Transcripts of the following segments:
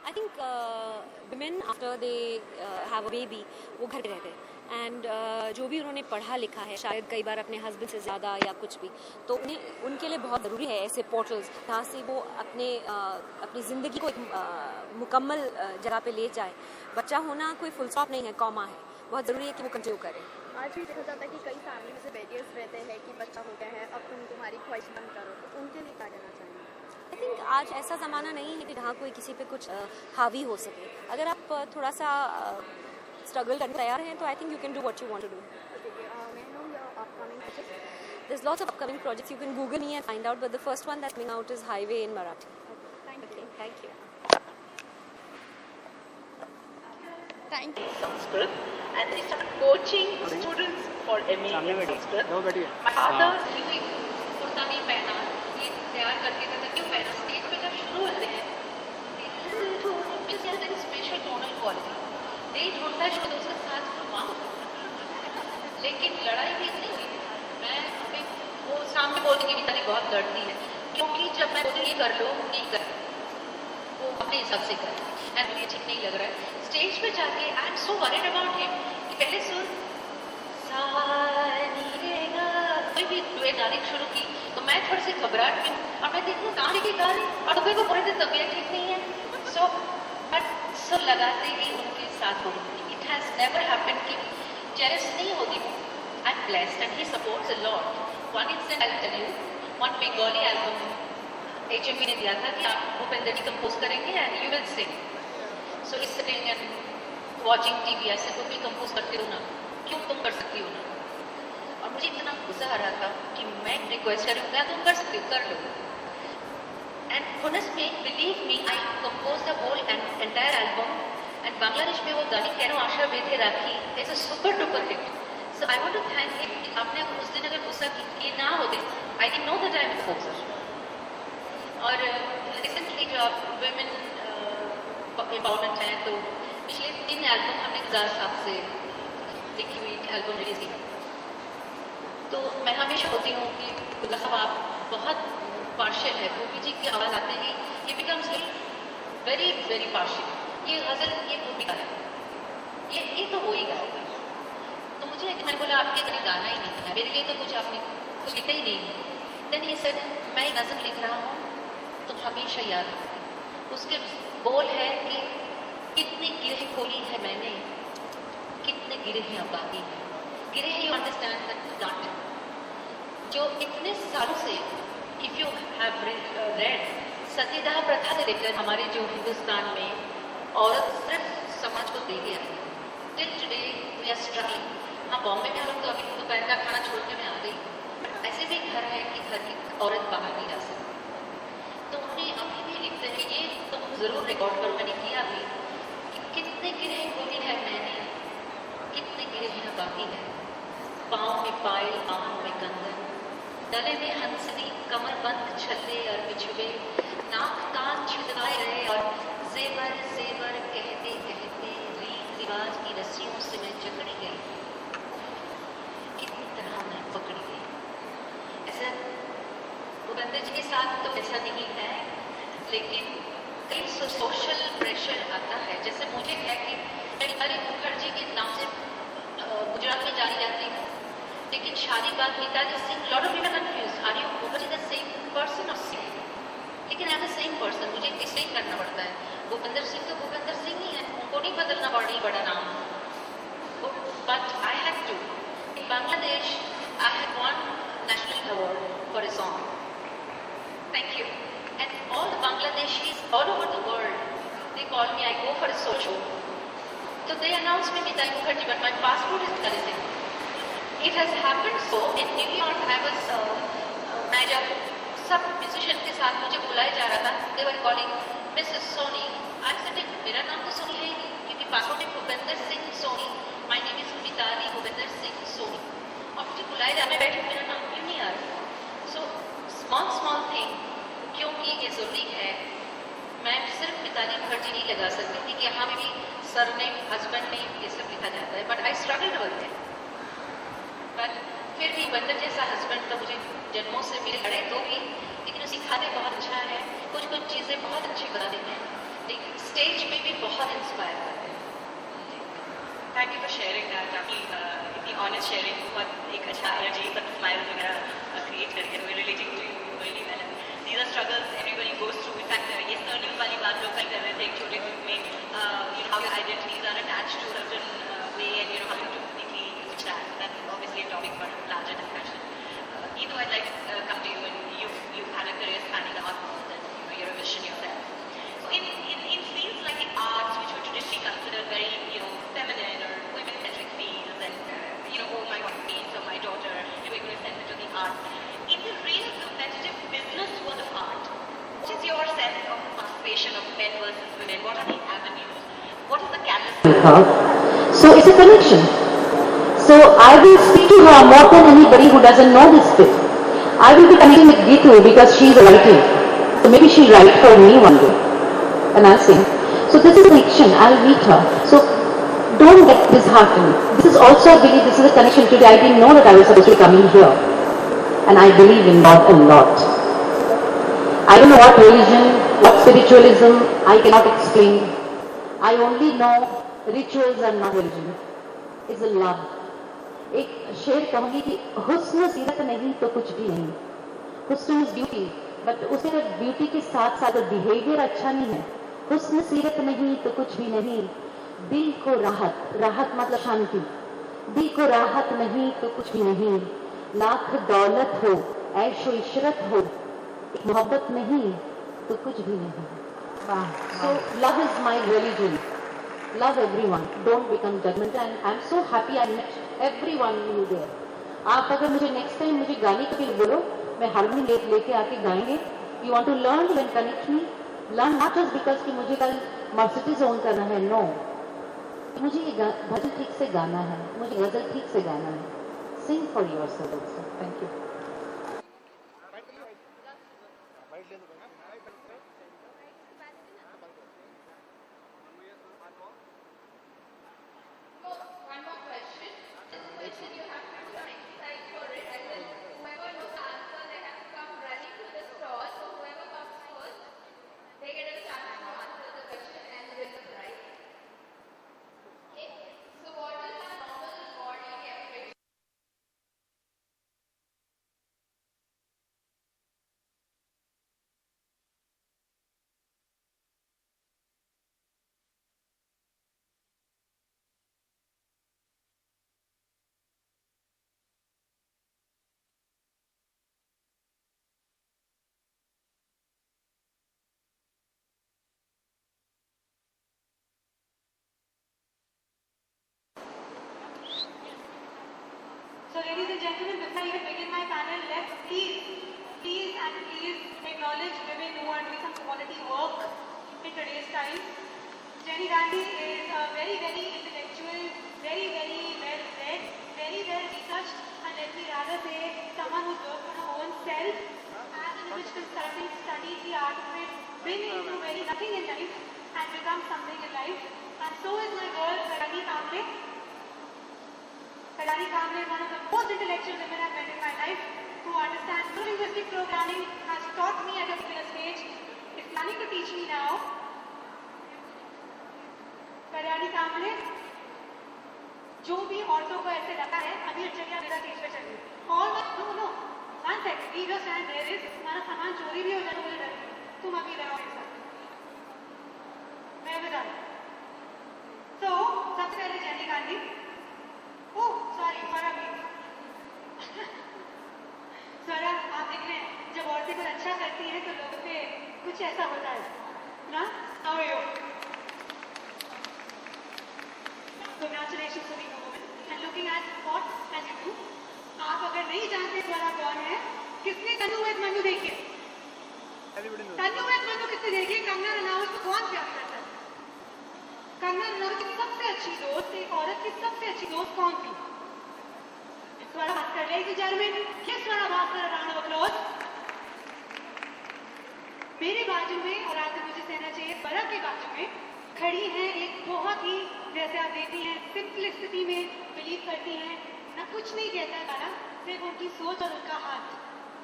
I think women after they have a baby वो घर पे रहते हैं एंड जो भी उन्होंने पढ़ा लिखा है शायद कई बार अपने हस्बैंड से ज़्यादा या कुछ भी, तो उन्हें उनके लिए बहुत ज़रूरी है ऐसे पोर्टल्स जहाँ से वो अपनी ज़िंदगी को एक मुकम्मल जगह पे ले जाए। बच्चा होना कोई फुल स्टॉप नहीं है, कॉमा है, बहुत ज़रूरी है कि वो कंटिन्यू करें। आज भी देखा जाता है कि कई फैमिली में से बैरियर्स रहते हैं कि बच्चा हो गया है, अब तुम तुम्हारी ख्वाहिश बंद करो, तो उनके लिए क्या कहना चाहेंगे? आई थिंक आज ऐसा ज़माना नहीं है कि जहाँ कोई किसी पे कुछ हावी हो सके। अगर आप थोड़ा सा स्ट्रगल करने तैयार हैं तो I think you can do what you want to do. There's lots of upcoming projects. You can Google me and find out, but the first one that's coming out is Highway in Marathi. Thank you. Thank you. Sanskrit, and they started coaching students for MA in Sanskrit. My father really kurta nahi pehna, ye तैयार करके देता क्यों पहना, stage पे जब शुरू होते हैं तो just has a special tonal quality. Stage होता है शुरू उसके साथ माँ, लेकिन लड़ाई भी इतनी हुई। मैं अभी वो सामने बोलने की बेचारी बहुत लड़ती है, क्योंकि जब मैं बोलती ये कर लो नहीं कर, वो अपने हिसाब से कर, एंड मुझे ठीक नहीं लग रहा है। स्टेज पे जाके I am so worried about him कि पहले सुन कोई भी डुएट गाने शुरू की तो मैं थोड़ी सी घबराहट में, और मैं देखूँ कहाँ की गा रही और कोई को पूरे दिन तबीयत ठीक नहीं है, सो बट सब लगाते ही उनके साथ बोलूँगी। इट हैज़ नेवर हैपेंड कि जेलस नहीं होती हूँ। I am blessed and he supports a lot. One incident I tell you, one Bengali album HMV ने दिया था कि आप भूपेंद्र जी कंपोज करेंगे and you will sing. So is sitting and watching TV, ऐसे कोई भी कंपोज करते हो ना, क्यों तुम कर सकती हो ना। और मुझे इतना गुस्सा आ रहा था कि मैं रिक्वेस्ट करूँ, मैं तुम कर सकती हो, कर लो। एंड honest में believe me, I compose the whole entire album, and Bangladesh में वो गाने कैनो आशा बेथे राखी is a super duper hit. So I want to thank him कि आपने उस दिन अगर गुस्सा किए ना होते, I didn't know that I am a composer. और रिसेंटली जो आप वुमेन एम्पावरमेंट है, तो पिछले 3 एल्बम हमने गुजार साहब से लिखी हुई एल्बम रिलीज की। तो मैं हमेशा होती हूँ कि गुजार साहब आप बहुत पार्शियल है, गोपी जी की आवाज़ आते ही ये बिकम्स वेरी वेरी पार्शियल, ये गज़ल ये गोपी का है, ये तो वो ही गाएगा। तो मुझे मैंने बोला आपके कहीं गाना ही नहीं है, मेरे लिए तो कुछ आपने कुछ लिखा ही नहीं है। देन ये सर मैं गज़ल लिख रहा हूँ तो हमेशा याद रखना, उसके बोल है कि कितनी गिरह खोली है मैंने, कितने गिरे हैं अब बाकी है। गिरे हैं, यू अंडरस्टैंड दैट डांट जो इतने सालों से, इफ यू हैव रेड सतीदाह प्रथा से लेकर हमारे जो हिंदुस्तान में औरत सिर्फ समाज को दे गया है, till today we are struggling. हाँ, बॉम्बे में हम लोग तो अभी दोपहर का खाना छोड़ने में आ गई, बट ऐसे भी घर है कि घर की औरत बाहर नहीं जा सकती। तो उन्हें अभी भी लिखते हैं, ये तो ज़रूर रिकॉर्ड करो, मैंने किया भी, कि कितने गिरे खोली है मैंने, कितने गिरे हैं बाकी है। पाँव में पायल आँखों में कंगन, गले में हंसनी कमर बंद छल्ले और बिछुए, नाक कान छिदवाए रहे और जेवर जेवर कहते कहते रीत रिवाज की रस्सियों से मैं जकड़ी गई, कितनी तरह मैं पकड़ी गई। ऐसा भूपेंद्र जी के साथ तो ऐसा नहीं है, लेकिन कई सोशल प्रेशर आता है। जैसे मुझे है कि मैं अरे मुखर्जी के नाम से गुजरात में जानी जाती हूँ, लेकिन शादी बाद Netaji Singh, lot of people confuse, are you Mukherjee the same person और सेम, लेकिन I am the same person, मुझे इसलिए करना पड़ता है। भूपेंद्र सिंह तो भूपेंद्र सिंह ही है, उनको नहीं बदलना पड़ा बड़ा नाम, but I have to. In Bangladesh I have won national award for a song. Thank you. And all the Bangladeshis all over the world, they call me, I go for a solo show. So they announce me Mitali Mukherjee, but my passport is Dalitin. It has happened so in New York. I was मैं जब सब musician के साथ मुझे बुलाया जा रहा था, they were calling Mrs. Soni. I said मेरा नाम तो सोनी है ही नहीं, क्योंकि पासपोर्ट में Bhupendra Singh Soni, my name is Mitali Bhupendra Singh Soni, और मुझे बुलाया जा, मैं बैठी मेरा नाम क्यों नहीं आ रहा। सो स्मॉल थिंग, क्योंकि ये ज़रूरी है, मैं सिर्फ मिताली मुखर्जी नहीं लगा सकती थी कि यहाँ भी सर ने हस्बैंड ने ये सब लिखा जाता है, but I struggle with it. But फिर भी बंदर जैसा हस्बैंड तो मुझे जन्मों से मिले लड़े तो भी, लेकिन वो सिखाते बहुत अच्छा है, कुछ चीज़ें बहुत अच्छी बता देते हैं, लेकिन स्टेज में भी बहुत इंस्पायर करते हैं। Thank you for sharing that. आपकी इतनी ऑनेस्ट शेयरिंग, बहुत एक अच्छा एनर्जी, सब स्माइल वगैरह क्रिएट करके relating to you really well. These are struggles everybody goes through. In fact ये सरनेम वाली बात लोग कल कर रहे थे एक छोटे ग्रुप में, how your identities are attached to certain way and how to quickly use that. That's obviously a topic for larger discussion. Either I'd like to come to you, and you've had a career spanning a lot more than you're a vision yourself. So in fields like the arts, which were traditionally considered very feminine or women-centric fields, and oh my God, me, so my daughter, we're going to send her to the arts. In the real competitive business world of art, what is your sense of participation of men versus women? What are the avenues? What is the canvas? So it's a connection. So I will speak to her more than anybody who doesn't know this bit. I will be connecting with Geetu because she's writing. So maybe she'll write for me one day. And I'll sing. So this is a connection. I'll meet her. So don't get disheartened. This is also, I believe, this is a connection. Today I didn't know that I was supposed to be coming here. And I believe in God a lot. I don't know what religion, what spiritualism, I cannot explain. I only know rituals are not religion. It's a love. एक शेर कहूंगी कि हुस्न सीरत नहीं तो कुछ भी नहीं. हुस्न इज ब्यूटी, बट उसे ब्यूटी के साथ साथ बिहेवियर अच्छा नहीं है. हुस्न सीरत नहीं तो कुछ भी नहीं. दिल को राहत, राहत मतलब शांति. दिल को राहत नहीं तो कुछ भी नहीं. लाख दौलत हो, ऐशो इशरत हो, मोहब्बत नहीं तो कुछ भी नहीं. So love is my religion. Love everyone. Don't become judgmental. And I'm so happy I met everyone you there. आप अगर मुझे next time मुझे गाने के लिए बोलो, मैं हारमोनी लेके आके गाएंगे. You want to learn, you can connect me. Learn not just because कि मुझे कल Mercedes own करना है. No. मुझे ये भजन ठीक से गाना है. मुझे गजल ठीक से गाना है. Sing for yourself also. Thank you. So ladies and gentlemen, before I even begin my panel, let's please acknowledge women who are doing some quality work in today's time. Jenny Gandhi is a very, very intellectual, very, very well read, very well researched, and let me rather say someone who's worked on her own self as an image consultant, studied the art of it, been into very nothing in life and become something in life. And so is my girl, Kalyani Kamble. Kalyani Kamble is one of the most intellectual women I've met in my life, who understands linguistic programming, has taught me at a particular stage, is planning to teach me now. Kalyani Kamble, जो भी औरतों को ऐसे लगा है, अभी चलिए मेरा स्टेज पे चलिए. और no, one second, we just and there is, हमारा सामान चोरी भी हो जाए मुझे डर. तुम अभी रहो मेरे साथ, मैं बता रही. तो सबसे पहले Jenny Gandhi. Oh sorry, Swara please. Swara, आप देख रहे हैं जब औरतें कुछ अच्छा करती हैं तो लोगों पे कुछ ऐसा होता है ना. How are you? Congratulations to being a woman and looking at what as you do. आप अगर नहीं जानते स्वरा कौन है, किसने तनु वेद मनु देखी? तनु वेद मनु किसने देखी? कंगना रनावत को कौन प्यार करता है? कंगना रनावत की सबसे अच्छी दोस्त, एक औरत की सबसे अच्छी दोस्त कौन थी? Swara Bhaskar. Ladies and gentlemen, give Swara Bhaskar a round of applause. मेरे बाजू में, और आपसे मुझे कहना चाहिए स्वरा के बाजू में खड़ी हैं एक बहुत ही, जैसे आप देखती हैं, सिंपलिसिटी में बिलीव करती हैं, ना कुछ नहीं कहता है गाना, सिर्फ उनकी सोच और उनका हाथ,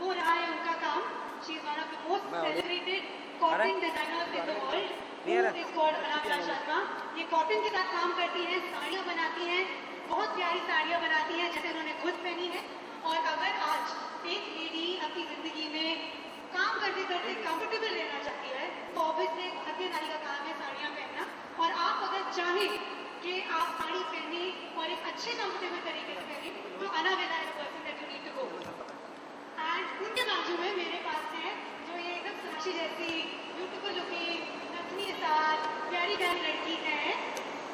वो रहा है उनका काम. She is one of the most celebrated costing designers in the world. who is called Anamika Sharma. ये कॉटन के साथ काम करती हैं, साड़ियाँ बनाती हैं, बहुत प्यारी साड़ियाँ बनाती हैं जैसे उन्होंने खुद पहनी है। और अगर आज एक लेडी अपनी जिंदगी में काम करते करते कंफर्टेबल रहना चाहती है तो ऑब्वियसली हर नारी का काम है साड़ियाँ पहनना। और आप अगर चाहें कि आप साड़ी पहने और एक अच्छे कंफर्टेबल तरीके से पहने तो Anamika is the person that you need to go. And उनके बाजू में मेरे पास है जो ये एकदम साक्षी जैसी ब्यूटीफुल लुकिंग नथनी के साथ प्यारी प्यारी लड़की है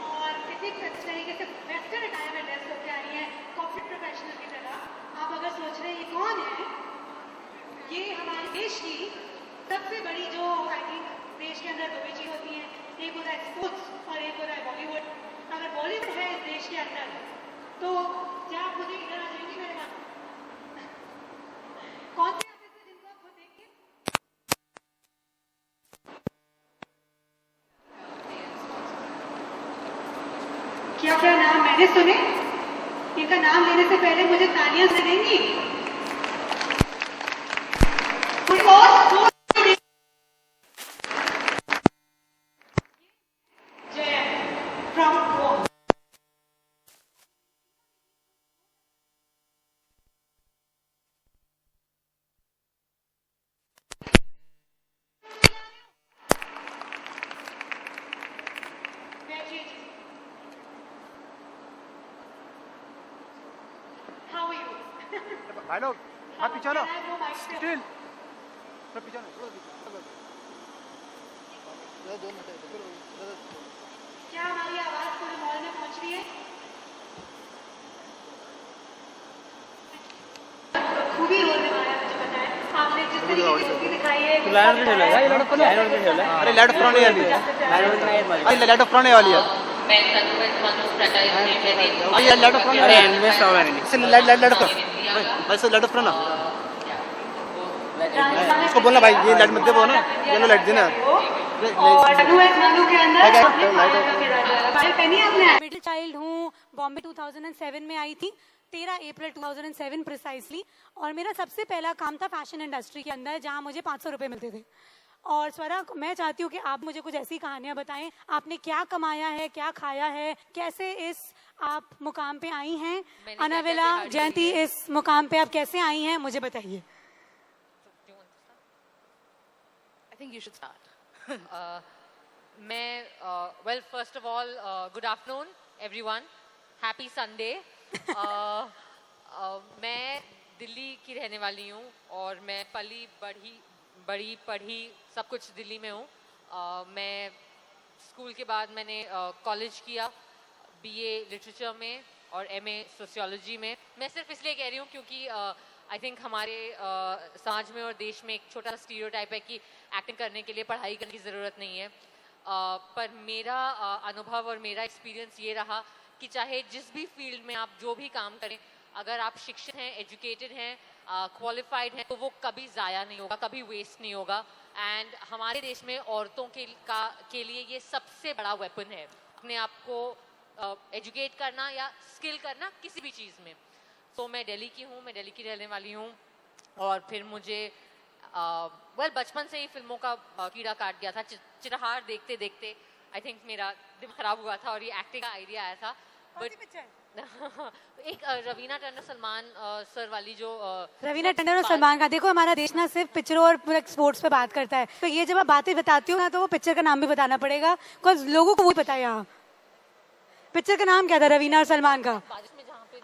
और इतनी तरीके से वेस्टर्न अटायर में ड्रेस होकर आ रही है कॉर्पोरेट प्रोफेशनल की तरह। आप अगर सोच रहे हैं ये कौन है, ये हमारे देश की सबसे बड़ी जो आई थिंक देश के अंदर दो ही चीज होती है, एक होता है स्पोर्ट्स और एक होता है बॉलीवुड। अगर बॉलीवुड है इस देश के अंदर तो क्या आप मुझे इधर आ जाएंगे मेरे पास? कौन से आर्टिस्ट हैं जिनको आप खुद देखिए? क्या क्या नाम मैंने सुने? इनका नाम लेने से पहले मुझे तालियां से देंगी। कोई और जय from home. How are you? भाई लोग हाथ पीछे ना Can I go mic से? स्टिल थोड़ा पीछे ना क्या हमारी आवाज पूरे मॉल में पहुंच रही है? खूबी रोल निभाया मुझे पता है। आपने जिस तरीके की मूवी दिखाई है अरे लाइट फ्रंट वाली है, अरे लाइट फ्रंट वाली है, मैं तनुज मनु प्रकाश अरे लाइट फ्रंट, अरे इन्वेस्ट वाला नहीं, इसे लाइट फ्रंट भाई, से लाइट फ्रंट ना इसको बोलना भाई, ये लाइट मत दे, बोलना येलो लाइट देना। और मनु के अंदर आपने पायल का किरदार निभाया। पायल पहनी है आपने? मिडिल चाइल्ड हूँ, बॉम्बे 2007 में आई थी, 13 अप्रैल 2007 प्रिसाइसली। और मेरा सबसे पहला काम था फैशन इंडस्ट्री के अंदर जहाँ मुझे 500 रुपये मिलते थे। और स्वरा मैं चाहती हूँ कि आप मुझे कुछ ऐसी कहानियाँ बताएं, आपने क्या कमाया है, क्या खाया है, कैसे इस आप मुकाम पे आई हैं, अनाविला जयंती इस मुकाम पे आप कैसे आई हैं, मुझे बताइए। I think you should start. Well, first of all, good afternoon, everyone. Happy Sunday. मैं दिल्ली की रहने वाली हूँ और मैं पली बड़ी पढ़ी सब कुछ दिल्ली में हूँ। मैं स्कूल के बाद मैंने कॉलेज किया, BA लिटरेचर में और MA सोशियोलॉजी में। मैं सिर्फ इसलिए कह रही हूँ क्योंकि आई थिंक हमारे समाज में और देश में एक छोटा सा स्टीरियोटाइप है कि एक्टिंग करने के लिए पढ़ाई करने की ज़रूरत नहीं है। पर मेरा अनुभव और मेरा एक्सपीरियंस ये रहा कि चाहे जिस भी फील्ड में आप जो भी काम करें, अगर आप शिक्षित हैं, एजुकेटेड हैं, क्वालिफाइड हैं, तो वो कभी ज़ाया नहीं होगा, कभी वेस्ट नहीं होगा। एंड हमारे देश में औरतों के लिए ये सबसे बड़ा वेपन है, अपने आप को एजुकेट करना या स्किल करना किसी भी चीज़ में। तो मैं दिल्ली की हूँ, मैं दिल्ली की रहने वाली हूँ। और फिर मुझे बचपन से ही फिल्मों का कीड़ा काट गया था। चित्रहार देखते देखते आई थिंक मेरा दिमाग खराब हुआ था और ये एक्टिंग का आइडिया आया था। बट एक रवीना टंडन सलमान सर वाली जो रवीना टंडन और सलमान का, देखो हमारा देश ना सिर्फ पिक्चरों और स्पोर्ट्स पे बात करता है, तो ये जब आप बातें बताती हो ना तो वो पिक्चर का नाम भी बताना पड़ेगा, बिकॉज लोगों को वो पता है। यहाँ पिक्चर का नाम क्या था रवीना और सलमान का?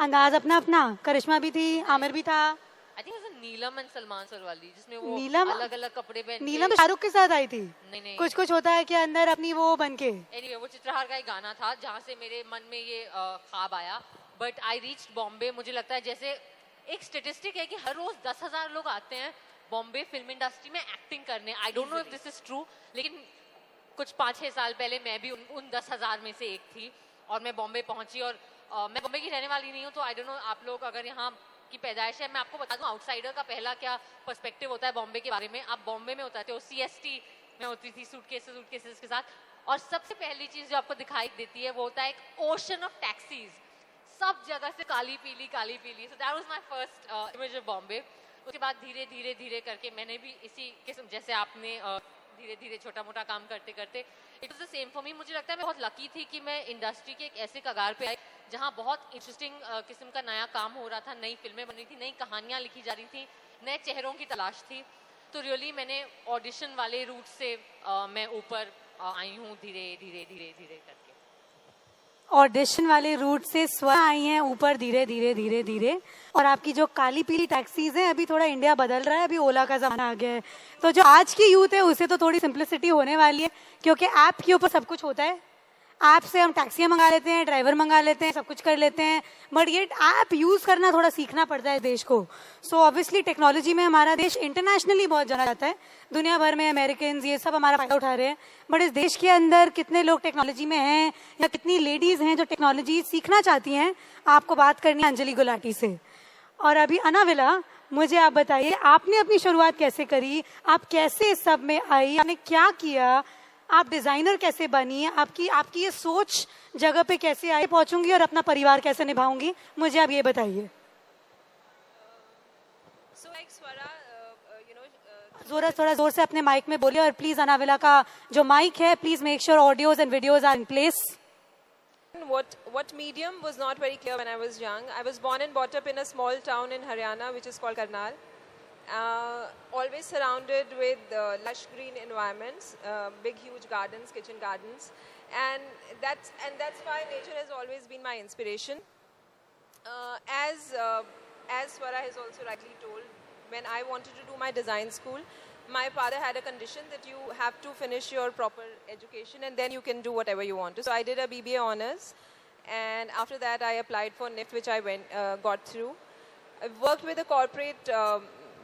अंदाज अपना अपना, करिश्मा भी थी, आमिर भी था। I think Neelam and Salman sir वाली, जिसमें वो नीलम अलग अलग कपड़े पहन नीलम तो शाहरुख के साथ आई थी। नहीं कुछ कुछ होता है कि अंदर अपनी वो बन के। एनीवे वो चित्रहार का एक गाना था जहाँ से मेरे मन में ये ख्वाब आया। But I reached Bombay. मुझे लगता है जैसे एक स्टेटिस्टिक है कि हर रोज 10,000 लोग आते हैं बॉम्बे फिल्म इंडस्ट्री में एक्टिंग करने। I don't know if this is true, लेकिन कुछ 5-6 साल पहले मैं भी उन 10,000 में से एक थी और मैं बॉम्बे पहुंची। और मैं बॉम्बे की रहने वाली नहीं हूँ, तो आई डोंट नो आप लोग अगर यहाँ की पैदाइश है। मैं आपको बता दूं आउटसाइडर का पहला क्या पर्सपेक्टिव होता है बॉम्बे के बारे में। आप बॉम्बे में उतरते हो, CST में होती थी सूटकेसेस के साथ, और सबसे पहली चीज जो आपको दिखाई देती है वो होता है एक ओशन ऑफ टैक्सीज, सब जगह से काली पीली। So that was my first image of Bombay. उसके बाद धीरे धीरे करके मैंने भी इसी किस्म, जैसे आपने धीरे धीरे छोटा मोटा काम करते करते it was the same for me. मुझे लगता है मैं बहुत लकी थी कि मैं इंडस्ट्री के एक ऐसे कगार पे आई जहाँ बहुत इंटरेस्टिंग किस्म का नया काम हो रहा था, नई फिल्में बन रही थी, नई कहानियाँ लिखी जा रही थी, नए चेहरों की तलाश थी. तो रियली मैंने ऑडिशन वाले रूट से मैं ऊपर आई हूँ धीरे धीरे धीरे धीरे करके. ऑडिशन वाले रूट से स्वयं आई हैं ऊपर धीरे धीरे धीरे धीरे. और आपकी जो काली पीली टैक्सीज हैं, अभी थोड़ा इंडिया बदल रहा है, अभी ओला का जमाना आ गया है. तो जो आज की यूथ है उसे तो थोड़ी सिंप्लिसिटी होने वाली है, क्योंकि ऐप के ऊपर सब कुछ होता है. ऐप से हम टैक्सियाँ मंगा लेते हैं, ड्राइवर मंगा लेते हैं, सब कुछ कर लेते हैं. बट ये ऐप यूज़ करना थोड़ा सीखना पड़ता है देश को. सो ऑब्वियसली टेक्नोलॉजी में हमारा देश इंटरनेशनली बहुत जाना जाता है. दुनिया भर में अमेरिकन ये सब हमारा फायदा उठा रहे हैं. बट इस देश के अंदर कितने लोग टेक्नोलॉजी में हैं या कितनी लेडीज़ हैं जो टेक्नोलॉजी सीखना चाहती हैं? आपको बात करनी है अंजलि गुलाटी से. और अभी अनाविला, मुझे आप बताइए, आपने अपनी शुरुआत कैसे करी? आप कैसे इस सब में आई? आपने क्या किया? आप डिजाइनर कैसे बनी? आपकी ये सोच जगह पे कैसे आई पहुंचूंगी और अपना परिवार कैसे निभाऊंगी? मुझे आप ये बताइए. थोड़ा जोर से अपने माइक में बोलिए. और प्लीज अनाविला का जो माइक है, please make sure audios and videos are in place. What medium was not very clear when I was young. I was born and brought up in a small town in Haryana, which is called Karnal. Always surrounded with lush green environments, big huge gardens, kitchen gardens, and that's why nature has always been my inspiration. As Swara has also rightly told, when I wanted to do my design school, my father had a condition that you have to finish your proper education and then you can do whatever you want to. So I did a BBA honors, and after that I applied for NIFT, which I got through. I worked with the corporate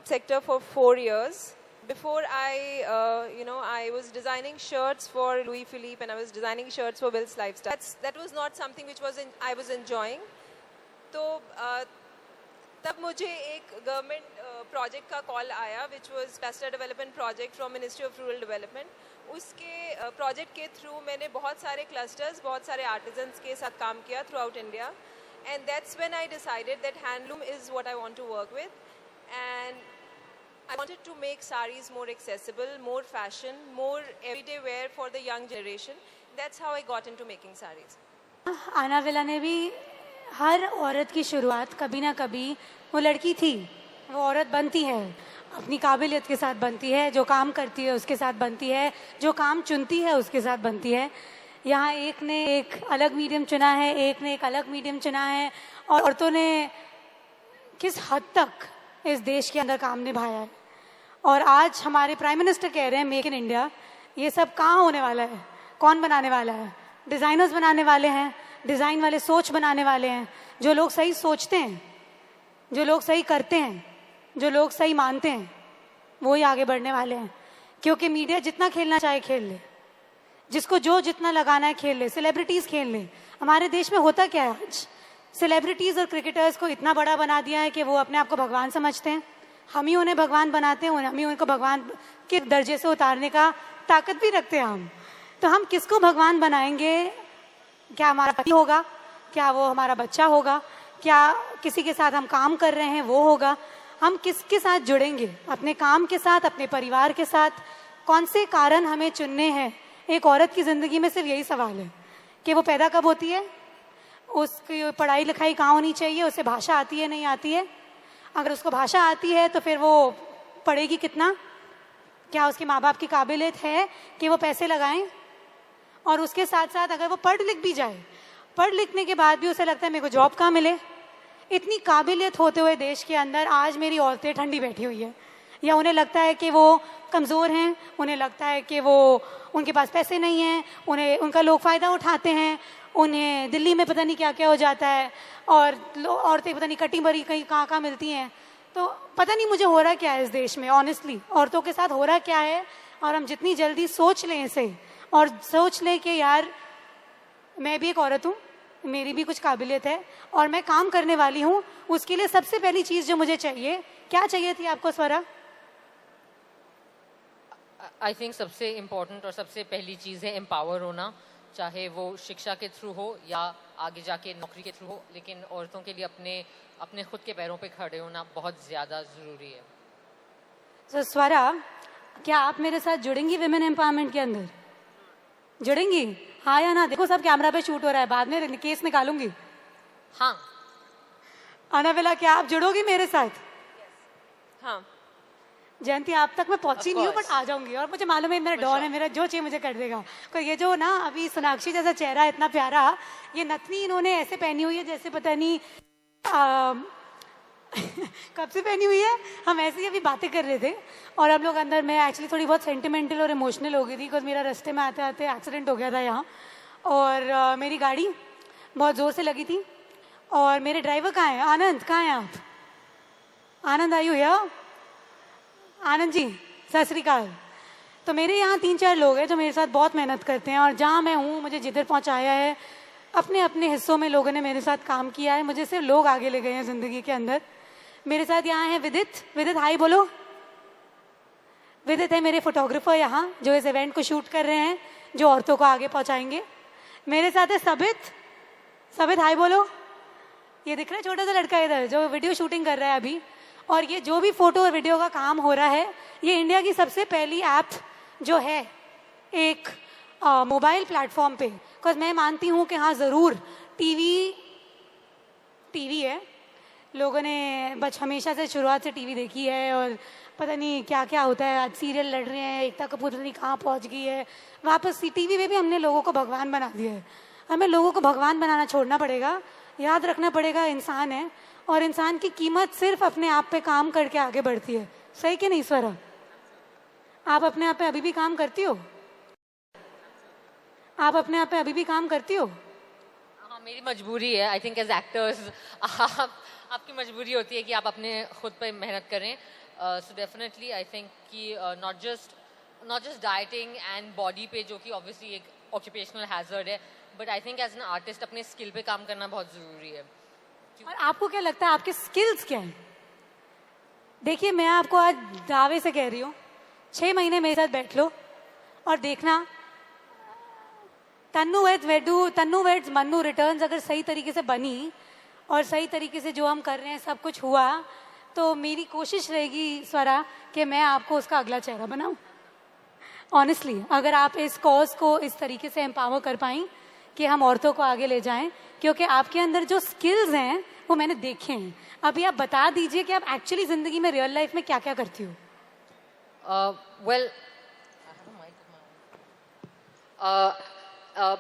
sector for 4 years. Before I was designing shirts for Louis Philippe and I was designing shirts for Will's Lifestyle. That was not something which I was enjoying. तो तब मुझे एक government project का call आया, which was cluster development project from ministry of rural development. उसके project के through मैंने बहुत सारे क्लस्टर्स, बहुत सारे आर्टिजन्स के साथ काम किया throughout India. And that's when I decided that handloom is what I want to work with. And I wanted to make saris more accessible, more fashion, more everyday wear for the young generation. That's how I got into making saris. अनाविला ने भी, हर औरत की शुरुआत कभी ना कभी, वो लड़की थी, वो औरत बनती है, अपनी काबिलियत के साथ बनती है, जो काम करती है उसके साथ बनती है, जो काम चुनती है उसके साथ बनती है. यहाँ एक ने एक अलग मीडियम चुना है, एक ने एक अलग मीडियम चुना है, और औरतों ने किस हद तक इस देश के अंदर काम निभाया है. और आज हमारे प्राइम मिनिस्टर कह रहे हैं मेक इन इंडिया. ये सब कहाँ होने वाला है? कौन बनाने वाला है? डिज़ाइनर्स बनाने वाले हैं, डिज़ाइन वाले सोच बनाने वाले हैं. जो लोग सही सोचते हैं, जो लोग सही करते हैं, जो लोग सही मानते हैं, वो ही आगे बढ़ने वाले हैं. क्योंकि मीडिया जितना खेलना चाहे खेल ले, जिसको जो जितना लगाना है खेल ले, सेलिब्रिटीज़ खेल ले. हमारे देश में होता क्या है आज? सेलिब्रिटीज़ और क्रिकेटर्स को इतना बड़ा बना दिया है कि वो अपने आप को भगवान समझते हैं. हम ही उन्हें भगवान बनाते हैं, हम ही उनको भगवान के दर्जे से उतारने का ताकत भी रखते हैं हम. तो हम किसको भगवान बनाएंगे? क्या हमारा पति होगा? क्या वो हमारा बच्चा होगा? क्या किसी के साथ हम काम कर रहे हैं वो होगा? हम किसके साथ जुड़ेंगे? अपने काम के साथ, अपने परिवार के साथ. कौन से कारण हमें चुनने हैं? एक औरत की ज़िंदगी में सिर्फ यही सवाल है कि वो पैदा कब होती है, उसकी पढ़ाई लिखाई कहाँ होनी चाहिए, उसे भाषा आती है नहीं आती है. अगर उसको भाषा आती है तो फिर वो पढ़ेगी कितना? क्या उसके माँ बाप की काबिलियत है कि वो पैसे लगाएं? और उसके साथ साथ अगर वो पढ़ लिख भी जाए, पढ़ लिखने के बाद भी उसे लगता है मेरे को जॉब कहाँ मिले. इतनी काबिलियत होते हुए देश के अंदर आज मेरी औरतें ठंडी बैठी हुई है, या उन्हें लगता है कि वो कमज़ोर हैं, उन्हें लगता है कि वो उनके पास पैसे नहीं हैं, उन्हें उनका लोग फ़ायदा उठाते हैं, उन्हें दिल्ली में पता नहीं क्या क्या हो जाता है, और औरतें पता नहीं कटी भरी कहीं कहाँ मिलती हैं. तो पता नहीं मुझे हो रहा क्या है इस देश में. ऑनेस्टली औरतों के साथ हो रहा क्या है? और हम जितनी जल्दी सोच लें इसे, और सोच लें कि यार मैं भी एक औरत हूँ, मेरी भी कुछ काबिलियत है और मैं काम करने वाली हूँ, उसके लिए सबसे पहली चीज़ जो मुझे चाहिए, क्या चाहिए थी आपको स्वरा? आई थिंक सबसे इम्पोर्टेंट और सबसे पहली चीज़ है एम्पावर होना, चाहे वो शिक्षा के थ्रू हो या आगे जाके नौकरी के थ्रू हो. लेकिन औरतों के लिए अपने खुद के पैरों पे खड़े होना बहुत ज़्यादा ज़रूरी है. So, स्वरा, क्या आप मेरे साथ जुड़ेंगी विमेन एम्पावरमेंट के अंदर? जुड़ेंगी? हाँ या ना? देखो सब कैमरा पे शूट हो रहा है, बाद में केस निकालूंगी। हाँ। अनाविला, क्या आप जुड़ोगी मेरे साथ? हाँ। जयंती, आप तक मैं पहुंची नहीं हूँ, बट आ जाऊंगी। और मुझे मालूम है मेरा डॉन है, मेरा जो चाहिए मुझे कर देगा। कोई ये जो ना अभी सोनाक्षी जैसा चेहरा इतना प्यारा, ये नथनी इन्होंने ऐसे पहनी हुई है जैसे पता नहीं कब से पहनी हुई है। हम ऐसे ही अभी बातें कर रहे थे और हम लोग अंदर, मैं एक्चुअली थोड़ी बहुत सेंटिमेंटल और इमोशनल हो गई थी बिकॉज मेरा रास्ते में आते आते एक्सीडेंट हो गया था यहाँ, और मेरी गाड़ी बहुत ज़ोर से लगी थी। और मेरे ड्राइवर कहाँ हैं? आनंद, कहाँ हैं आप? आनंद, आयु यार, आनंद जी, सत श्री अकाल। तो मेरे यहाँ 3-4 लोग हैं जो मेरे साथ बहुत मेहनत करते हैं, और जहाँ मैं हूँ मुझे जिधर पहुँचाया है, अपने अपने हिस्सों में लोगों ने मेरे साथ काम किया है, मुझे सिर्फ लोग आगे ले गए हैं ज़िंदगी के अंदर। मेरे साथ यहाँ है विदित। विदित हाई बोलो। विदित है मेरे फोटोग्राफर यहाँ, जो इस इवेंट को शूट कर रहे हैं, जो औरतों को आगे पहुँचाएंगे। मेरे साथ है सबित। सबित हाई बोलो। ये दिख रहा है छोटा सा लड़का इधर जो वीडियो शूटिंग कर रहा है अभी, और ये जो भी फोटो और वीडियो का काम हो रहा है, ये इंडिया की सबसे पहली ऐप जो है एक मोबाइल प्लेटफॉर्म पे। बिकॉज मैं मानती हूँ कि हाँ ज़रूर टीवी है, लोगों ने बस हमेशा से शुरुआत से टीवी देखी है, और पता नहीं क्या क्या होता है, आज सीरियल लड़ रहे हैं, एकता कपूर पता नहीं कहाँ पहुँच गई है, वापस टीवी में भी हमने लोगों को भगवान बना दिया है। हमें लोगों को भगवान बनाना छोड़ना पड़ेगा, याद रखना पड़ेगा इंसान है, और इंसान की कीमत सिर्फ अपने आप पे काम करके आगे बढ़ती है। सही कि नहीं स्वरा? आप अपने आप पे अभी भी काम करती हो? आप अपने आप पे अभी भी काम करती हो? हाँ, मेरी मजबूरी है। आई थिंक एज एक्टर्स आपकी मजबूरी होती है कि आप अपने खुद पे मेहनत करें। सो डेफिनेटली आई थिंक कि not just dieting and body पे, जो कि ऑब्वियसली एक ऑक्यूपेशनल हैजर्ड है, but I think as an artist अपने स्किल पे काम करना बहुत ज़रूरी है। और आपको क्या लगता है आपके स्किल्स क्या हैं? देखिए, मैं आपको आज दावे से कह रही हूँ, 6 महीने मेरे साथ बैठ लो और देखना, तन्नू वेड्स मन्नू रिटर्न्स अगर सही तरीके से बनी और सही तरीके से जो हम कर रहे हैं सब कुछ हुआ, तो मेरी कोशिश रहेगी स्वरा कि मैं आपको उसका अगला चेहरा बनाऊं। ऑनेस्टली, अगर आप इस कॉज को इस तरीके से एम्पावर कर पाई कि हम औरतों को आगे ले जाएं, क्योंकि आपके अंदर जो स्किल्स हैं वो मैंने देखे हैं। अभी आप बता दीजिए कि आप एक्चुअली जिंदगी में रियल लाइफ में क्या क्या करती हो?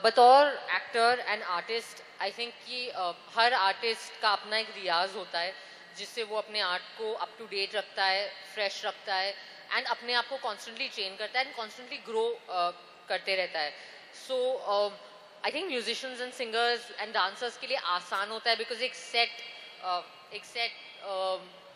बतौर actor and artist, I think कि हर आर्टिस्ट का अपना एक रियाज होता है जिससे वो अपने आर्ट को अप टू डेट रखता है, फ्रेश रखता है, एंड अपने आप को कॉन्स्टेंटली ट्रेन करता है एंड कॉन्स्टेंटली ग्रो करते रहता है। So I think musicians and singers and dancers के लिए आसान होता है, बिकॉज एक सेट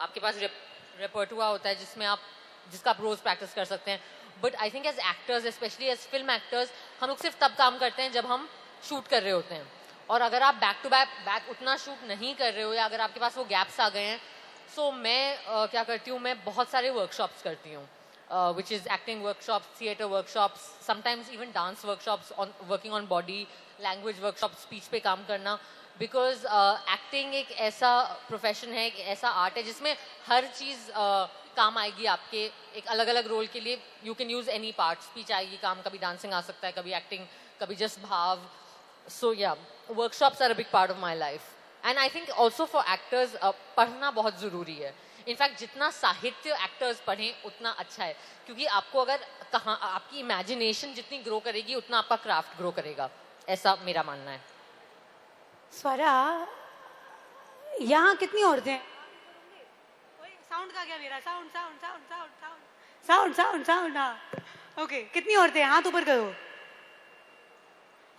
आपके पास रेपर्टुआ होता है जिसका आप रोज प्रैक्टिस कर सकते हैं। But I think as actors, specially as film actors, हम लोग सिर्फ तब काम करते हैं जब हम शूट कर रहे होते हैं, और अगर आप बैक टू बैक उतना शूट नहीं कर रहे हो, या अगर आपके पास वो गैप्स आ गए हैं, सो मैं क्या करती हूँ, मैं बहुत सारे वर्कशॉप्स करती हूँ, which is acting workshops, theatre workshops, sometimes even dance workshops, working on body language workshops, speech पे काम करना, because acting एक ऐसा profession है, एक ऐसा art है जिसमें हर चीज़ काम आएगी आपके एक अलग अलग रोल के लिए। You can use any part, speech आएगी काम, कभी dancing आ सकता है, कभी acting, कभी just भाव। So yeah, workshops are a big part of my life, and I think also for actors पढ़ना बहुत ज़रूरी है। इनफैक्ट जितना साहित्य एक्टर्स पढ़ें उतना अच्छा है, क्योंकि आपको अगर कहाँ आपकी इमेजिनेशन जितनी ग्रो करेगी उतना आपका क्राफ्ट ग्रो करेगा, ऐसा मेरा मानना है। स्वरा, यहाँ कितनी औरतें हैं? साउंड का क्या मेरा? Sound sound sound sound sound sound sound sound हाँ ओके, कितनी औरतें हैं? हाथ ऊपर करो।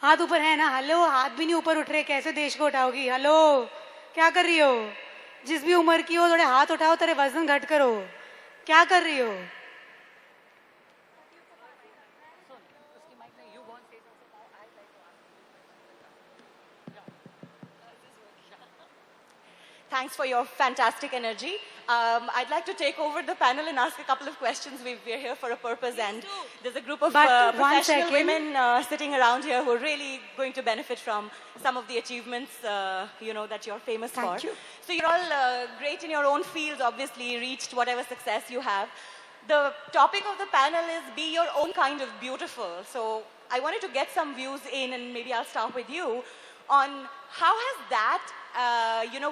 हाथ ऊपर है ना? हेलो, हाथ भी नहीं ऊपर उठ रहे, कैसे देश को उठाओगी? हेलो, क्या कर रही हो? जिस भी उम्र की हो थोड़े हाथ उठाओ, तेरे वजन घट करो। क्या कर रही हो? Thanks for your fantastic energy. I'd like to take over the panel and ask a couple of questions. We're here for a purpose, and there's a group of professional women sitting around here who are really going to benefit from some of the achievements, that you're famous for. Thank you. So you're all great in your own fields, obviously, reached whatever success you have. The topic of the panel is be your own kind of beautiful. So I wanted to get some views in, and maybe I'll start with you, on how has that,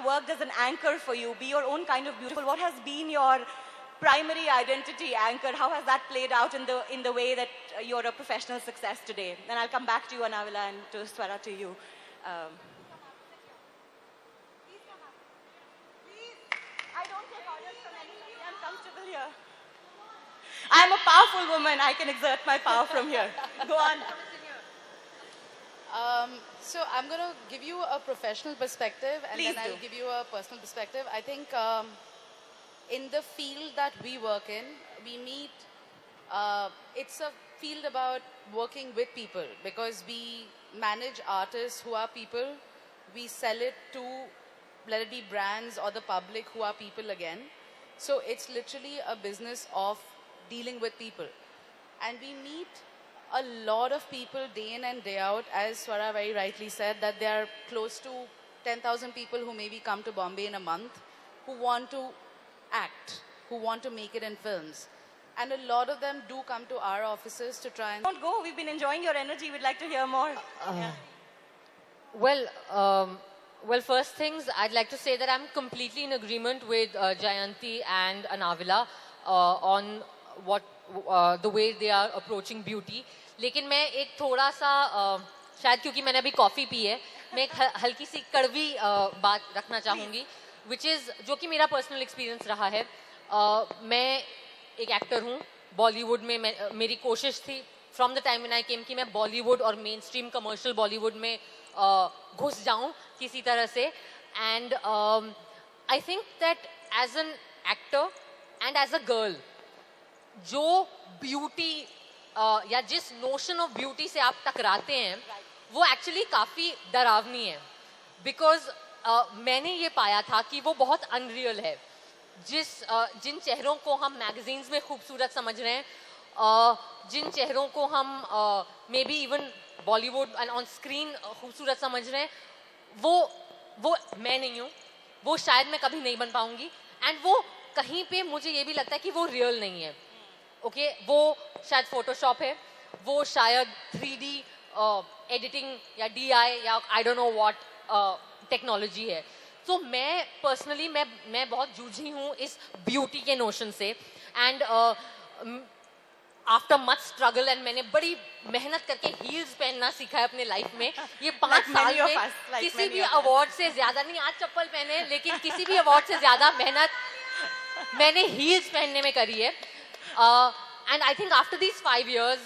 worked as an anchor for you? Be your own kind of beautiful. What has been your primary identity anchor? How has that played out in the way that you're a professional success today? Then I'll come back to you, Anavila, and to Swara, to you. I don't take orders from anybody. I'm comfortable here. I'm a powerful woman. I can exert my power from here. Go on. So I'm going to give you a professional perspective, and Please then I'll give you a personal perspective. I think in the field that we work in, we meet, it's a field about working with people, because we manage artists who are people. We sell it to, let it be brands or the public who are people again. So it's literally a business of dealing with people. And we meet a lot of people day in and day out. As Swara very rightly said, that there are close to 10,000 people who maybe come to Bombay in a month, who want to act, who want to make it in films. And a lot of them do come to our offices to try and... Don't go. We've been enjoying your energy. We'd like to hear more. Well, first things, I'd like to say that I'm completely in agreement with Jayanti and Anavila on what the way they are approaching beauty. लेकिन मैं एक थोड़ा सा शायद क्योंकि मैंने अभी coffee P है, मैं एक हल्की सी कड़वी बात रखना चाहूँगी, which is जो कि मेरा पर्सनल एक्सपीरियंस रहा है. मैं एक एक्टर हूँ. बॉलीवुड में मेरी कोशिश थी from the time when I came कि मैं बॉलीवुड और मेन स्ट्रीम कमर्शियल बॉलीवुड में घुस जाऊं किसी तरह से. And I think that as an actor and as a girl, जो ब्यूटी या जिस नोशन ऑफ ब्यूटी से आप टकराते हैं, वो एक्चुअली काफ़ी डरावनी है. बिकॉज मैंने ये पाया था कि वो बहुत अनरियल है. जिन चेहरों को हम मैगजीन्स में खूबसूरत समझ रहे हैं, जिन चेहरों को हम may be even Bollywood and on screen खूबसूरत समझ रहे हैं, वो मैं नहीं हूँ. वो शायद मैं कभी नहीं बन पाऊंगी. एंड वो कहीं पे मुझे ये भी लगता है कि वो रियल नहीं है. ओके, वो शायद फोटोशॉप है, वो शायद 3D एडिटिंग या DI या I don't know what technology है. तो मैं पर्सनली मैं बहुत जूझी हूँ इस ब्यूटी के नोशन से. And after much struggle, and मैंने बड़ी मेहनत करके हील्स पहनना सीखा है अपने लाइफ में. ये 5 साल में किसी भी अवार्ड से ज्यादा नहीं, आज चप्पल पहने, लेकिन किसी भी अवार्ड से ज्यादा मेहनत मैंने हील्स पहनने में करी है. And I think after these 5 years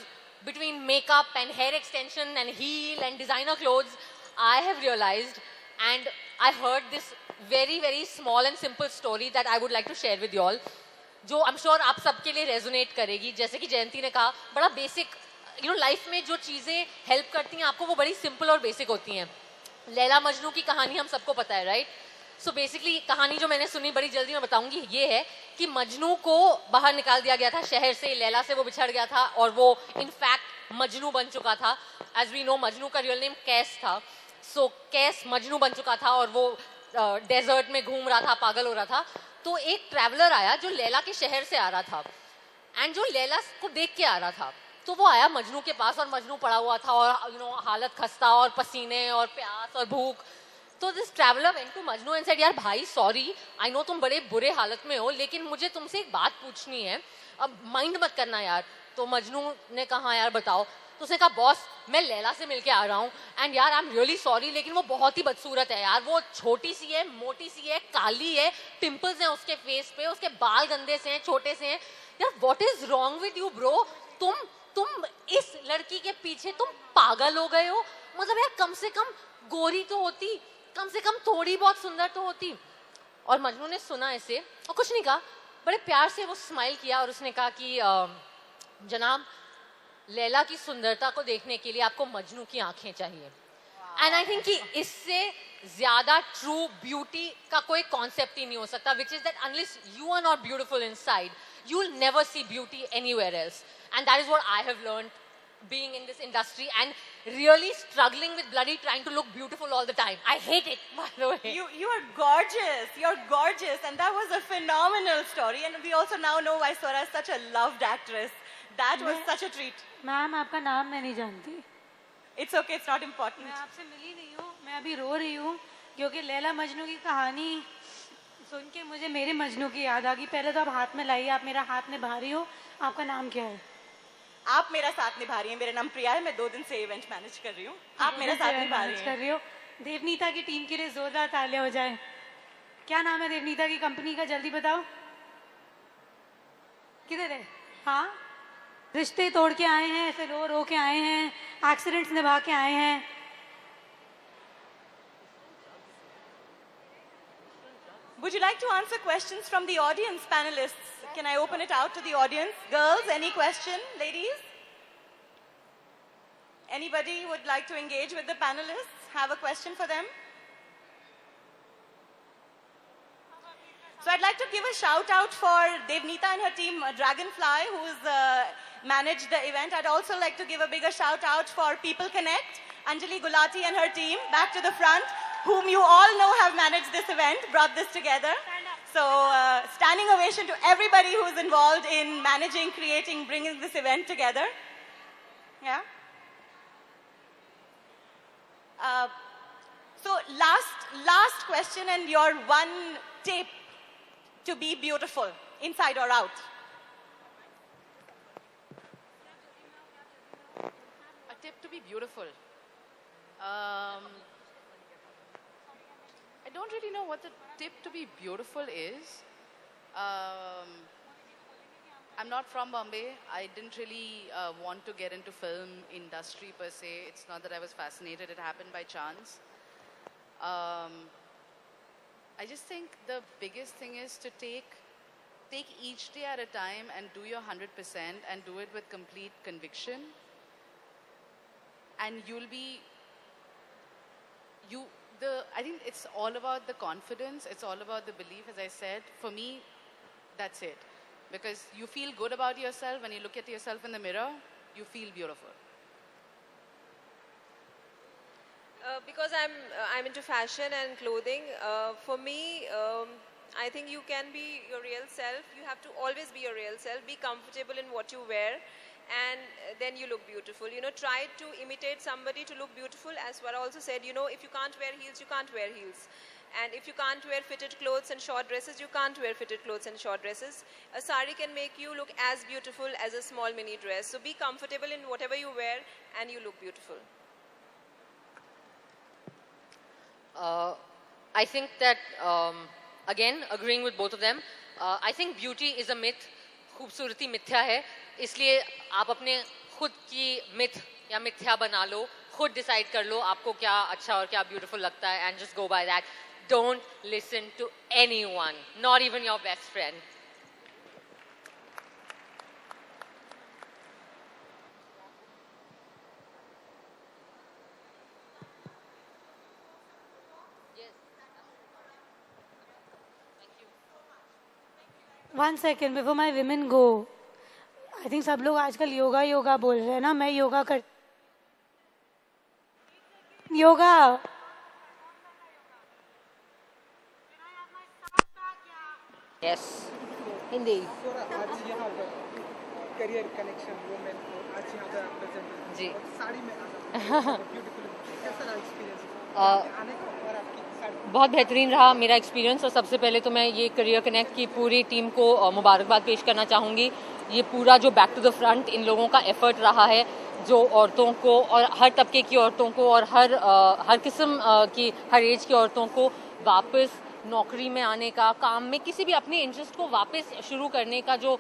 between makeup and hair extension and heel and designer clothes, I have realized, and I heard this very very small and simple story that I would like to share with you all, जो I'm sure आप सबके लिए resonate करेगी. जैसे कि जयंती ने कहा, बड़ा बेसिक, लाइफ में जो चीज़ें हेल्प करती हैं आपको, वो बड़ी सिंपल और बेसिक होती हैं. लैला मजनू की कहानी हम सबको पता है, राइट? सो बेसिकली कहानी जो मैंने सुनी, बड़ी जल्दी मैं बताऊंगी, ये है कि मजनू को बाहर निकाल दिया गया था शहर से. लैला से वो बिछड़ गया था और वो इनफैक्ट मजनू बन चुका था. एज वी नो, मजनू का रियल नेम कैस था. सो कैस मजनू बन चुका था और वो डेजर्ट में घूम रहा था, पागल हो रहा था. तो एक ट्रैवलर आया जो लैला के शहर से आ रहा था, एंड जो लैला को देख के आ रहा था, तो वो आया मजनू के पास, और मजनू पड़ा हुआ था और हालत खस्ता और पसीने और प्यास और भूख. तो this traveller went to Majnu and said, यार भाई सॉरी, आई नो तुम बड़े बुरे हालत में हो, लेकिन मुझे तुमसे एक बात पूछनी है, अब माइंड मत करना यार. तो मजनू ने कहा, यार बताओ. तो उसने कहा, बॉस मैं लैला से मिलके आ रहा हूँ, एंड यार आई एम रियली सॉरी, लेकिन वो बहुत ही बदसूरत है यार. वो छोटी सी है, मोटी सी है, काली है, पिंपल्स हैं उसके फेस पे, उसके बाल गंदे से हैं, छोटे से हैं. यार what is wrong with you bro? तुम इस लड़की के पीछे तुम पागल हो गए हो? मतलब यार कम से कम गोरी तो होती, कम से कम थोड़ी बहुत सुंदर तो होती. और मजनू ने सुना इसे और कुछ नहीं कहा, बड़े प्यार से वो स्माइल किया और उसने कहा कि जनाब, लैला की सुंदरता को देखने के लिए आपको मजनू की आंखें चाहिए. एंड आई थिंक कि इससे ज्यादा ट्रू ब्यूटी का कोई कॉन्सेप्ट ही नहीं हो सकता, which is that unless you are not beautiful inside, you will never see beauty anywhere else. And that is what I have learned being in this industry and really struggling with bloody trying to look beautiful all the time. I hate it, by the way. You are gorgeous. You're gorgeous. And that was a phenomenal story. And we also now know why Swara is such a loved actress. That was such a treat. Ma'am आपका नाम मैं नहीं जानती. It's okay, it's not important. मैं आपसे मिली नहीं हूँ. मैं अभी रो रही हूँ क्योंकि लैला मजनू की कहानी सुन के मुझे मेरे मजनू की याद आ गई. पहले तो आप हाथ में लाइए. आप मेरा हाथ निभा रही हो. आपका नाम क्या है? आप मेरा साथ निभा रही हैं. मेरा नाम प्रिया है. मैं 2 दिन से इवेंट मैनेज कर रही हूँ. आप मेरा साथ निभा रही हैं. देवनीता की टीम के लिए जोरदार तालियां हो जाए. क्या नाम है देवनीता की कंपनी का? जल्दी बताओ. किधर है? हाँ, रिश्ते तोड़ के आए हैं, ऐसे रो रो के आए हैं, एक्सीडेंट्स निभा के आए हैं. Would you like to answer questions from the audience, panelists? Can I open it out to the audience? Girls, any question? Ladies? Anybody would like to engage with the panelists? Have a question for them? So I'd like to give a shout out for Devneeta and her team, Dragonfly, who's managed the event. I'd also like to give a bigger shout out for People Connect, Anjali Gulati and her team, back to the front, whom you all know have managed this event, brought this together. So standing ovation to everybody who's involved in managing, creating, bringing this event together. Yeah. So last question, and your one tip to be beautiful, inside or out. A tip to be beautiful. I don't really know what the tip to be beautiful is. I'm not from Bombay. I didn't really want to get into film industry per se. It's not that I was fascinated. It happened by chance. I just think the biggest thing is to take each day at a time and do your 100% and do it with complete conviction. And you'll be, I think it's all about the confidence. It's all about the belief, as I said. For me, that's it. Because you feel good about yourself. When you look at yourself in the mirror, you feel beautiful. Because I'm into fashion and clothing, for me, I think you can be your real self. You have to always be your real self. Be comfortable in what you wear, and then you look beautiful. You know, try to imitate somebody to look beautiful. As Swara also said, you know, if you can't wear heels, you can't wear heels. And if you can't wear fitted clothes and short dresses, you can't wear fitted clothes and short dresses. A sari can make you look as beautiful as a small mini dress. So be comfortable in whatever you wear, and you look beautiful. I think that, again, agreeing with both of them, I think beauty is a myth. खूबसूरती मिथ्या है, इसलिए आप अपने खुद की myth या मिथ्या बना लो, खुद डिसाइड कर लो आपको क्या अच्छा और क्या ब्यूटीफुल लगता है, and just go by that. Don't listen to anyone, not even your best friend. One second before my women go. I think सब लोग आजकल योगा बोल रहे हैं ना. मैं योगा कर yoga. Yes. Hindi. Career connection women को आज यहाँ पे प्रेजेंट जी. साड़ी में ब्यूटीफुल कैसा रहा एक्सपीरियंस आने का और आपकी बहुत बेहतरीन रहा मेरा एक्सपीरियंस. और सबसे पहले तो मैं ये करियर कनेक्ट की पूरी टीम को मुबारकबाद पेश करना चाहूँगी. ये पूरा जो बैक टू द फ्रंट इन लोगों का एफर्ट रहा है, जो औरतों को और हर तबके की औरतों को और हर किस्म की हर एज की औरतों को वापस नौकरी में आने का, काम में किसी भी अपने इंटरेस्ट को वापस शुरू करने का जो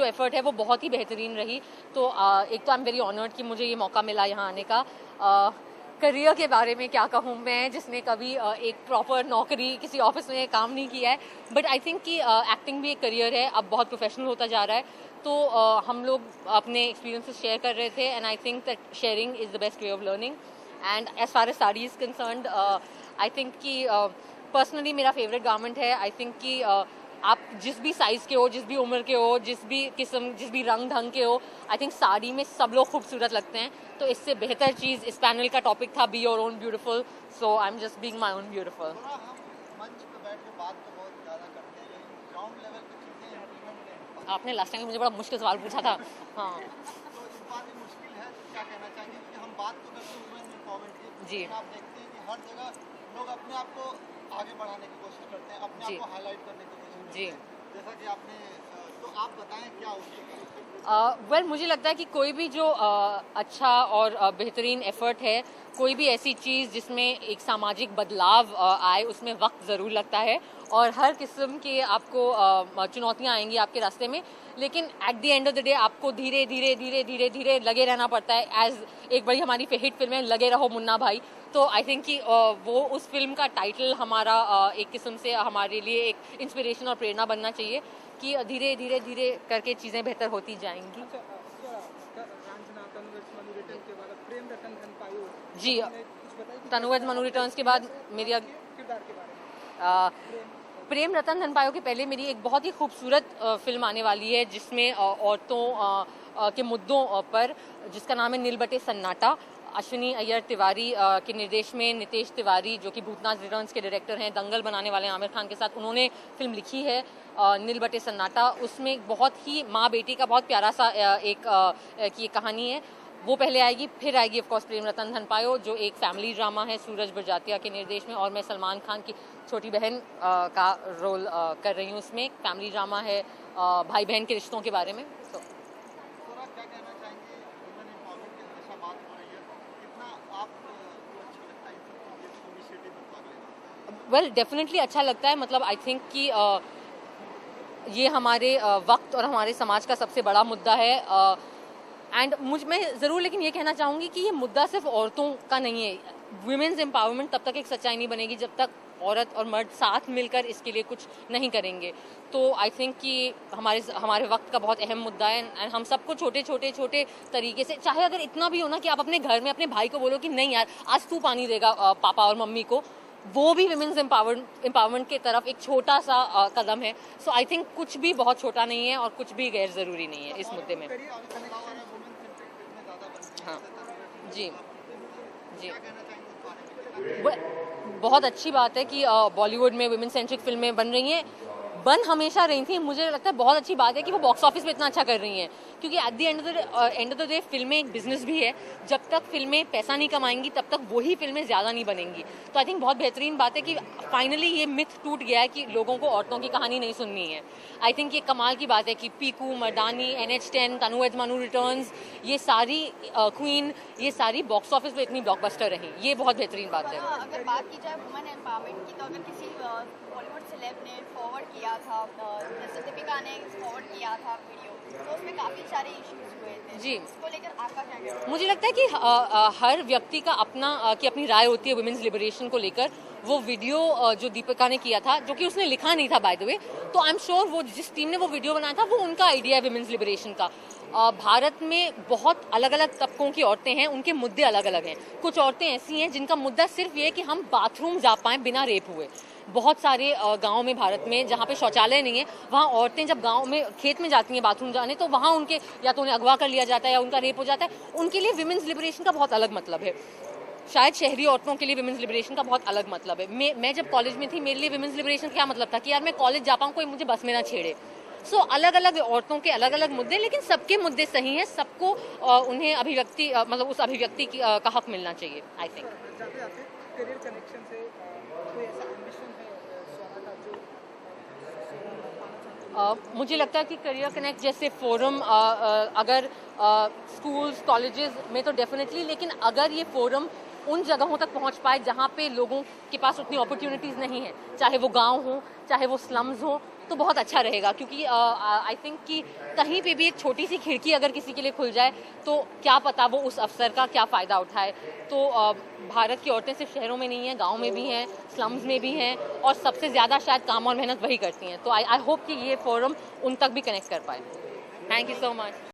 एफर्ट है वो बहुत ही बेहतरीन रही. तो एक तो आई एम वेरी ऑनर्ड कि मुझे ये मौका मिला यहाँ आने का. करियर के बारे में क्या कहूँ मैं, जिसने कभी एक प्रॉपर नौकरी किसी ऑफिस में काम नहीं किया है, बट आई थिंक कि एक्टिंग भी एक करियर है, अब बहुत प्रोफेशनल होता जा रहा है. तो हम लोग अपने एक्सपीरियंसेस शेयर कर रहे थे, and I think that sharing is the best way of learning. And as far as sari is concerned, I think कि पर्सनली मेरा फेवरेट गारमेंट है. आई थिंक कि आप जिस भी साइज़ के हो, जिस भी उम्र के हो, जिस भी किस्म, जिस भी रंग ढंग के हो, आई थिंक साड़ी में सब लोग खूबसूरत लगते हैं. तो इससे बेहतर चीज़, इस पैनल का टॉपिक था be your own beautiful, so I am just being my own beautiful. आपने लास्ट टाइम मुझे बड़ा मुश्किल सवाल पूछा था. हाँ जी आप देखते हैं कि हर जगह लोग अपने आप को आगे बढ़ाने की कोशिश करते हैं, अपने आप को हाईलाइट करने की कोशिश करते हैं. जैसा कि आपने, तो आप बताएं क्या उसके वेल मुझे लगता है कि कोई भी जो अच्छा और बेहतरीन एफर्ट है, कोई भी ऐसी चीज़ जिसमें एक सामाजिक बदलाव आए, उसमें वक्त ज़रूर लगता है और हर किस्म के आपको चुनौतियाँ आएंगी आपके रास्ते में. लेकिन at the end of the day आपको धीरे धीरे धीरे धीरे धीरे लगे रहना पड़ता है. एज एक बड़ी हमारी हिट फिल्म है लगे रहो मुन्ना भाई, तो आई थिंक कि वो उस फिल्म का टाइटल हमारा एक किस्म से हमारे लिए एक इंस्पिरेशन और प्रेरणा बनना चाहिए कि धीरे धीरे धीरे करके चीज़ें बेहतर होती जाएंगी. जी, तनुज मनु रिटर्न्स के बाद मेरी प्रेम रतन धन पायो के पहले मेरी एक बहुत ही खूबसूरत फिल्म आने वाली है जिसमें औरतों के मुद्दों पर, जिसका नाम है नील बटे सन्नाटा. अश्विनी अय्यर तिवारी के निर्देश में नितेश तिवारी जो कि भूतनाथ रिटर्न्स के डायरेक्टर हैं, दंगल बनाने वाले आमिर खान के साथ, उन्होंने फिल्म लिखी है नील बटे सन्नाटा. उसमें बहुत ही माँ बेटी का बहुत प्यारा सा एक कहानी है. वो पहले आएगी, फिर आएगी ऑफकोर्स प्रेम रतन धन पायो जो एक फैमिली ड्रामा है सूरज बरजातिया के निर्देश में, और मैं सलमान खान की छोटी बहन का रोल कर रही हूँ उसमें. फैमिली ड्रामा है भाई बहन के रिश्तों के बारे में. वेल डेफिनेटली अच्छा लगता है. मतलब आई थिंक कि ये हमारे वक्त और हमारे समाज का सबसे बड़ा मुद्दा है. एंड मैं ज़रूर लेकिन ये कहना चाहूँगी कि ये मुद्दा सिर्फ औरतों का नहीं है. वुमेन्स एम्पावरमेंट तब तक एक सच्चाई नहीं बनेगी जब तक औरत और मर्द साथ मिलकर इसके लिए कुछ नहीं करेंगे. तो आई थिंक कि हमारे वक्त का बहुत अहम मुद्दा है. एंड हम सबको छोटे छोटे छोटे तरीके से, चाहे अगर इतना भी हो ना कि आप अपने घर में अपने भाई को बोलो कि नहीं यार आज तू पानी देगा पापा और मम्मी को, वो भी वुमेन्स एम्पावरमेंट की तरफ एक छोटा सा कदम है. सो आई थिंक कुछ भी बहुत छोटा नहीं है और कुछ भी गैर ज़रूरी नहीं है इस मुद्दे में. हाँ जी जी, बहुत अच्छी बात है कि बॉलीवुड में वुमेन सेंट्रिक फिल्में बन रही हैं. बन हमेशा रही थी. मुझे लगता है बहुत अच्छी बात है कि वो बॉक्स ऑफिस पे इतना अच्छा कर रही हैं, क्योंकि at the end of the day फिल्में एक बिजनेस भी है. जब तक फिल्में पैसा नहीं कमाएंगी तब तक वही फिल्में ज़्यादा नहीं बनेंगी. तो आई थिंक बहुत बेहतरीन बात है कि फाइनली ये मिथ टूट गया है कि लोगों को औरतों की कहानी नहीं सुननी है. आई थिंक ये कमाल की बात है कि पीकू, मर्दानी, NH10, तनुज मनु रिटर्न्स, ये सारी क्वीन, ये सारी बॉक्स ऑफिस पे इतनी ब्लॉकबस्टर रही. ये बहुत बेहतरीन बात है. अगर बात की जाए वुमेन एम्पावरमेंट की, तो अगर किसी बॉलीवुड सेलेब ने फॉरवर्ड किया था, जैसे दीपिका ने फॉरवर्ड किया था वीडियो, तो उसमें काफ़ी सारे इश्यूज हुए थे जी. इसको लेकर आपका क्या कहना है? मुझे लगता है कि हर व्यक्ति का अपनी राय होती है वुमेन्स लिबरेशन को लेकर. वो वीडियो जो दीपिका ने किया था, जो कि उसने लिखा नहीं था बाय द वे, तो आई एम श्योर वो जिस टीम ने वो वीडियो बनाया था वो उनका आइडिया है वुमेन्स लिबरेशन का. भारत में बहुत अलग अलग तबकों की औरतें हैं, उनके मुद्दे अलग अलग हैं. कुछ औरतें ऐसी हैं जिनका मुद्दा सिर्फ ये है कि हम बाथरूम जा पाएँ बिना रेप हुए. बहुत सारे गांव में भारत में जहाँ पे शौचालय नहीं है, वहाँ औरतें जब गांव में खेत में जाती हैं बाथरूम जाने, तो वहाँ उनके या तो उन्हें अगवा कर लिया जाता है या उनका रेप हो जाता है. उनके लिए विमेंस लिबरेशन का बहुत अलग मतलब है. शायद शहरी औरतों के लिए विमेंस लिबरेशन का बहुत अलग मतलब है. मैं जब कॉलेज में थी, मेरे लिए विमेंस लिबरेशन क्या मतलब था कि यार मैं कॉलेज जा पाऊँ, कोई मुझे बस में ना छेड़े. सो अलग अलग औरतों के अलग अलग मुद्दे, लेकिन सबके मुद्दे सही हैं. सबको उन्हें अभिव्यक्ति मतलब उस अभिव्यक्ति का हक मिलना चाहिए. आई थिंक मुझे लगता है कि करियर कनेक्ट जैसे फोरम अगर स्कूल्स कॉलेजेस में तो डेफिनेटली, लेकिन अगर ये फोरम उन जगहों तक पहुंच पाए जहां पे लोगों के पास उतनी अपॉर्चुनिटीज़ नहीं है, चाहे वो गांव हो चाहे वो स्लम्स हो, तो बहुत अच्छा रहेगा. क्योंकि आई थिंक कि कहीं पे भी एक छोटी सी खिड़की अगर किसी के लिए खुल जाए तो क्या पता वो उस अवसर का क्या फ़ायदा उठाए. तो भारत की औरतें सिर्फ शहरों में नहीं हैं, गाँव में भी हैं, स्लम्स में भी हैं, और सबसे ज़्यादा शायद काम और मेहनत वही करती हैं. तो आई होप कि ये फोरम उन तक भी कनेक्ट कर पाए. Thank you so much.